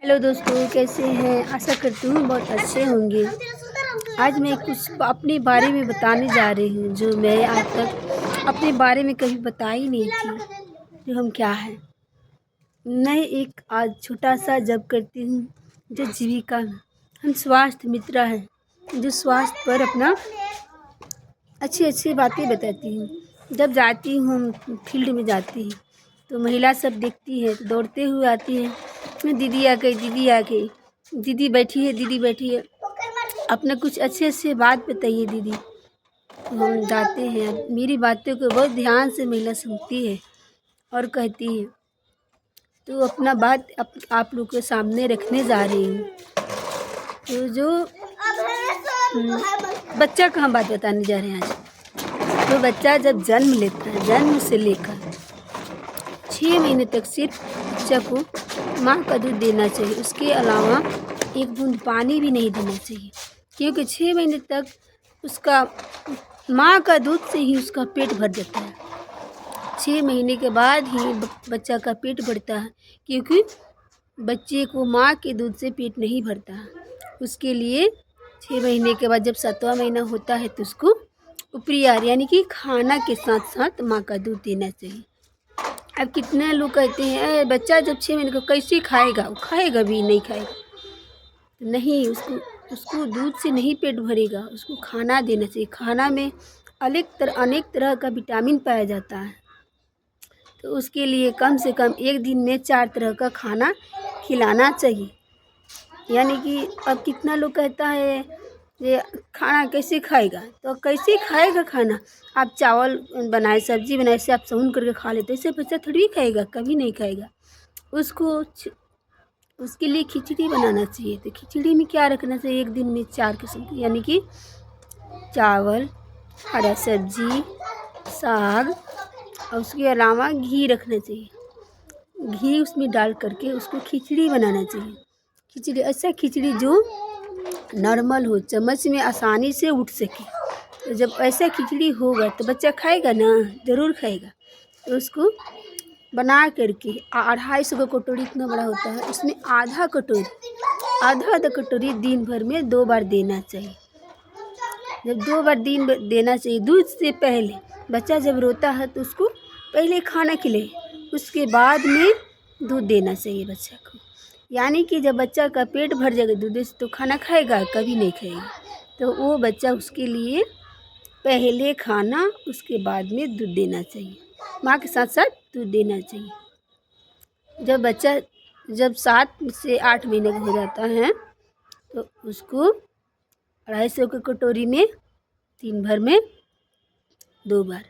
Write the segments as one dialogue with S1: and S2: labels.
S1: Hello दोस्तों, कैसे हैं? आशा करती हूँ बहुत अच्छे होंगे। आज मैं कुछ अपने बारे में बताने जा रही हूँ जो मैं आज तक अपने बारे में कभी बताई नहीं थी। जो हम क्या है, मैं एक आज छोटा सा जॉब करती हूँ जो जीविका में हम स्वास्थ्य मित्र हैं, जो स्वास्थ्य पर अपना अच्छी अच्छी बातें बताती हूँ। जब जाती हूँ फील्ड में जाती हूँ तो महिला सब देखती है तो दौड़ते हुए आती है, मैं दीदी आ गई, दीदी आ गई, दीदी बैठी है, दीदी बैठी है, अपना कुछ अच्छे अच्छे बात बताइए दीदी। तो हम जाते हैं, मेरी बातों को बहुत ध्यान से महिला सुनती है और कहती है तो अपना बात आप लोग के सामने रखने जा रही हूँ। तो जो बच्चा का हम बात बताने जा रहे हैं आज। तो बच्चा जब जन्म लेता है, जन्म से लेकर 6 महीने तक सिर्फ बच्चा को माँ का दूध देना चाहिए। उसके अलावा एक बूंद पानी भी नहीं देना चाहिए, क्योंकि 6 महीने तक उसका माँ का दूध से ही उसका पेट भर जाता है। 6 महीने के बाद ही बच्चा का पेट भरता है, क्योंकि बच्चे को माँ के दूध से पेट नहीं भरता है। उसके लिए 6 महीने के बाद जब 7वां महीना होता है तो उसको ऊपरी आहार यानी कि खाना के साथ साथ माँ का दूध देना चाहिए। अब कितने लोग कहते हैं बच्चा जब 6 महीने का कैसे खाएगा? वो खाएगा भी नहीं खाएगा? नहीं, उसको दूध से नहीं पेट भरेगा, उसको खाना देना चाहिए। खाना में अनेक तरह का विटामिन पाया जाता है, तो उसके लिए कम से कम एक दिन में 4 तरह का खाना खिलाना चाहिए। यानी कि अब कितना लोग कहता है ये खाना कैसे खाएगा? तो कैसे खाएगा खाना? आप चावल बनाए, सब्जी बनाए, से आप सहून करके खा लेते, ऐसे बच्चा थोड़ी खाएगा, कभी नहीं खाएगा। उसके लिए खिचड़ी बनाना चाहिए। तो खिचड़ी में क्या रखना चाहिए? एक दिन में 4 किस्म की, यानी कि चावल, हरा सब्जी, साग और उसके अलावा घी रखना चाहिए। घी उसमें डाल करके उसको खिचड़ी बनाना चाहिए। खिचड़ी ऐसा खिचड़ी जो नॉर्मल हो, चम्मच में आसानी से उठ सके। तो जब ऐसा खिचड़ी होगा तो बच्चा खाएगा ना, ज़रूर खाएगा। तो उसको बना करके 250 का कटोरी इतना बड़ा होता है, उसमें आधा आधा कटोरी दिन भर में 2 बार देना चाहिए। जब 2 बार दिन देना चाहिए, दूध से पहले बच्चा जब रोता है तो उसको पहले खाना खिलाए, उसके बाद में दूध देना चाहिए बच्चा को। यानी कि जब बच्चा का पेट भर जाएगा दूध से तो खाना खाएगा? कभी नहीं खाएगा। तो वो बच्चा उसके लिए पहले खाना, उसके बाद में दूध देना चाहिए, माँ के साथ साथ दूध देना चाहिए। जब बच्चा 7 से 8 महीने का हो जाता है तो उसको 250 की कटोरी में दिन भर में 2 बार।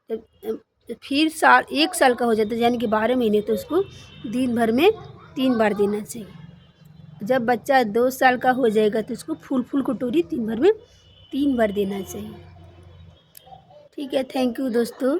S1: जब फिर 1 साल का हो जाता है यानी कि 12 महीने, तो उसको दिन भर में 3 बार देना चाहिए। जब बच्चा 2 साल का हो जाएगा तो उसको फुल कटोरी दिन भर में 3 बार देना चाहिए। ठीक है, थैंक यू दोस्तों।